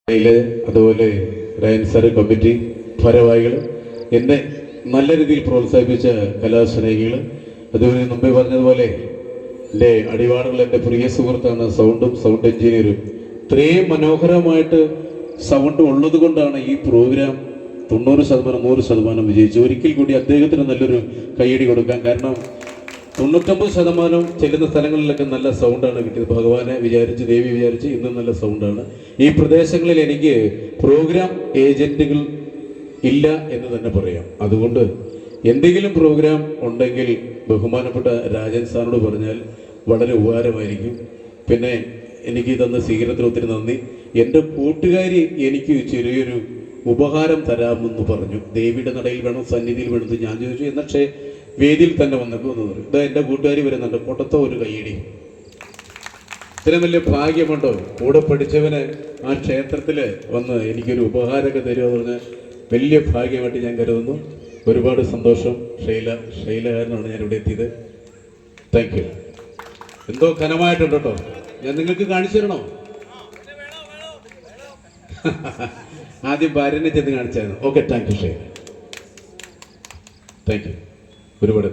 അതുപോലെ റയൻസർ കമ്മിറ്റി ഭാരവാഹികൾ, എന്നെ നല്ല രീതിയിൽ പ്രോത്സാഹിപ്പിച്ച കലാസ്നേഹികൾ, അതുപോലെ മുമ്പേ പറഞ്ഞതുപോലെ എൻ്റെ അടിവാടുകൾ എൻ്റെ പ്രിയ സുഹൃത്താണ് സൗണ്ട് എഞ്ചിനീയറും. ഇത്രയും മനോഹരമായിട്ട് സൗണ്ട് ഉള്ളത് കൊണ്ടാണ് ഈ പ്രോഗ്രാം 90% 100% വിജയിച്ചു. ഒരിക്കൽ കൂടി അദ്ദേഹത്തിന് നല്ലൊരു കയ്യടി കൊടുക്കാം. കാരണം 99% ചെല്ലുന്ന സ്ഥലങ്ങളിലൊക്കെ നല്ല സൗണ്ടാണ് കിട്ടിയത്. ഭഗവാനെ വിചാരിച്ച്, ദേവി വിചാരിച്ച് ഇന്നും നല്ല സൗണ്ടാണ്. ഈ പ്രദേശങ്ങളിൽ എനിക്ക് പ്രോഗ്രാം ഏജന്റുകൾ ഇല്ല എന്ന് തന്നെ പറയാം. അതുകൊണ്ട് എന്തെങ്കിലും പ്രോഗ്രാം ഉണ്ടെങ്കിൽ ബഹുമാനപ്പെട്ട രാജൻ സാറിനോട് പറഞ്ഞാൽ വളരെ ഉപകാരമായിരിക്കും. പിന്നെ എനിക്ക് തന്ന സ്വീകരണത്തിന് ഒത്തിരി നന്ദി. എൻ്റെ കൂട്ടുകാരി എനിക്ക് ചെറിയൊരു ഉപഹാരം തരാമെന്ന് പറഞ്ഞു. ദേവിയുടെ നടയിൽ വേണം, സന്നിധിയിൽ വേണമെന്ന് ഞാൻ ചോദിച്ചു. പക്ഷേ വേദിയിൽ തന്നെ വന്നപ്പോൾ എന്ന് പറയും, ഇതാ എൻ്റെ കൂട്ടുകാരി വരുന്നുണ്ട്, പൊട്ടത്തോ ഒരു കയ്യടി. ഇത്രയും വലിയ ഭാഗ്യമുണ്ടോ? കൂടെ പഠിച്ചവന് ആ ക്ഷേത്രത്തിൽ വന്ന് എനിക്കൊരു ഉപഹാരമൊക്കെ തരുമെന്ന് പറഞ്ഞാൽ വലിയ ഭാഗ്യമായിട്ട് ഞാൻ കരുതുന്നു. ഒരുപാട് സന്തോഷം. ഷൈലകാരനാണ് ഞാൻ ഇവിടെ എത്തിയത്. Thank you. എന്തോ ഘനമായിട്ടുണ്ട് കേട്ടോ. ഞാൻ നിങ്ങൾക്ക് കാണിച്ചു തരണോ? ആദ്യം ഭാര്യനെ ചെന്ന് കാണിച്ചായിരുന്നു. Okay, thank you Shaila. Thank you ഒരുപാട്.